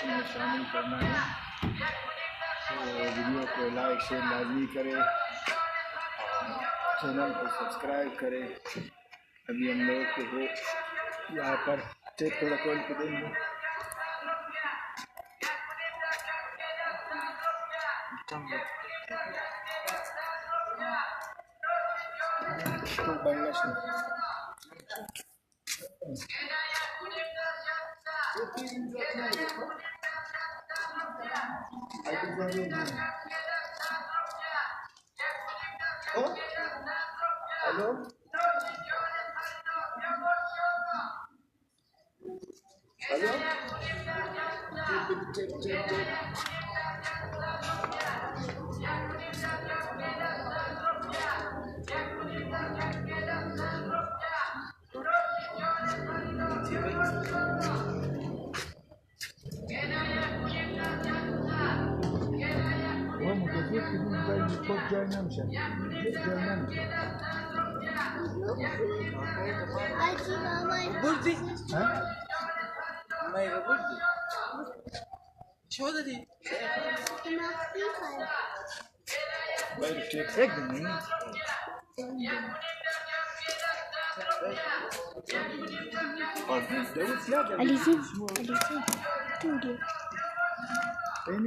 डिस्कशन में शामिल करना है। तो वीडियो को लाइक शेयर लाजमी करें और चैनल को सब्सक्राइब करें। अभी हम लोग को यहाँ पर चेक थोड़ा खोल के देंगे। तो Bangladesh hello hello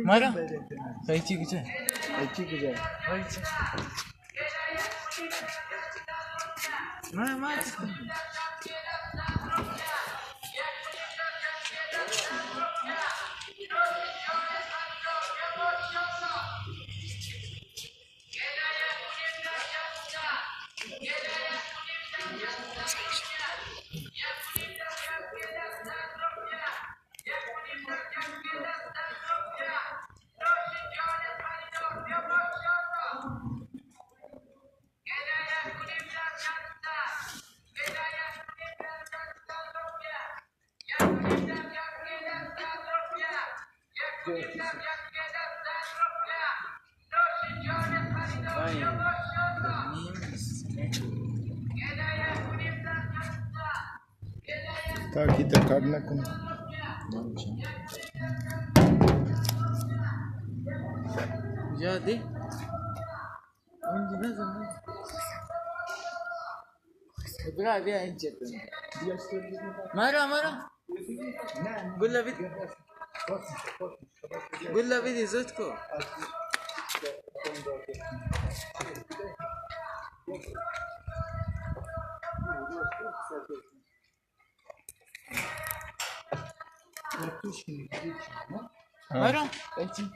Mara? Kayıcı güzel. Mara. ताकि तक ना कौन Jadi berapa dia encet Mara قول بدي زودكو Mara encet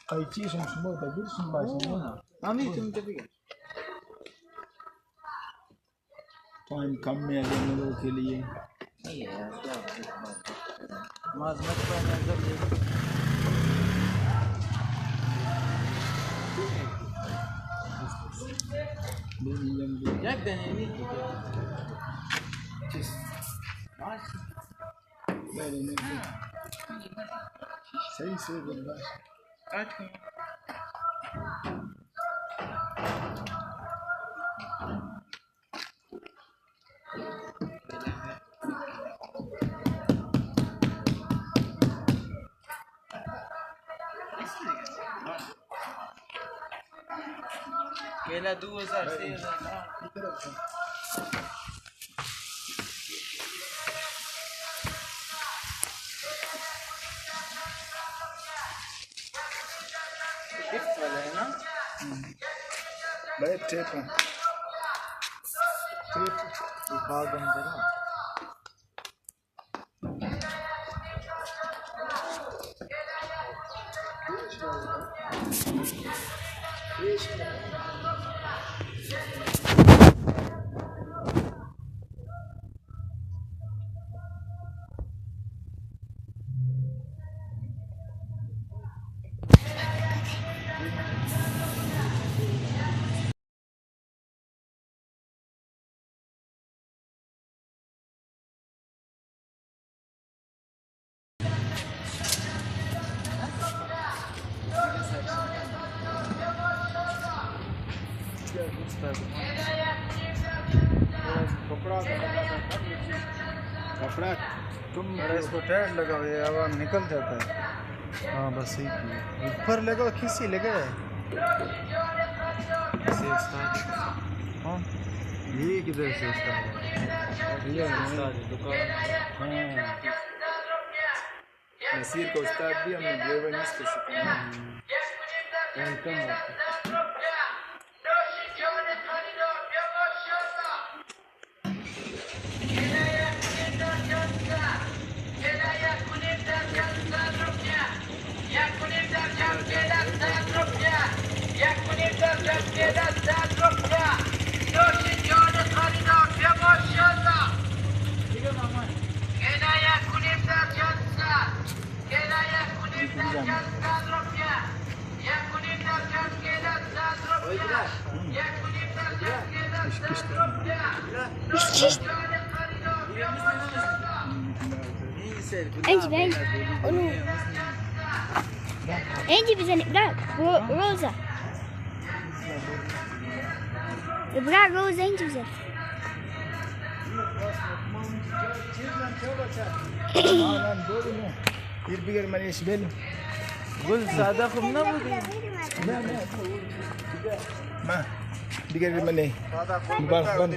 قيتي شنو تدير شنو باشا مامي तुम कभी टाइम कम में अगर लोगों के लिए माज मत पाना जब Jak deneyini सही से बंदा केला 2000 से गिफ्ट वाला है ना बड़े टेप हैं टेप दिखा बंद करो कपड़ा का लगा था तब ये चीज कपड़ा तुम अरे इसको टाइट लगाओ, ये हवा निकल जाता है। हाँ बस यही ऊपर लगाओ, खींची लगे ऐसे स्टार्ट। हाँ ये किधर से स्टार्ट ये दुकान। हाँ नसीर को उस्ताद भी हमने ड्राइवर इसको सिखाया वेलकम انجي انجي بزني براك روزا براك روزا انجي بزني يربي ما يشبه قل صادقهم نبض. ما بيقدر مني صادقهم بند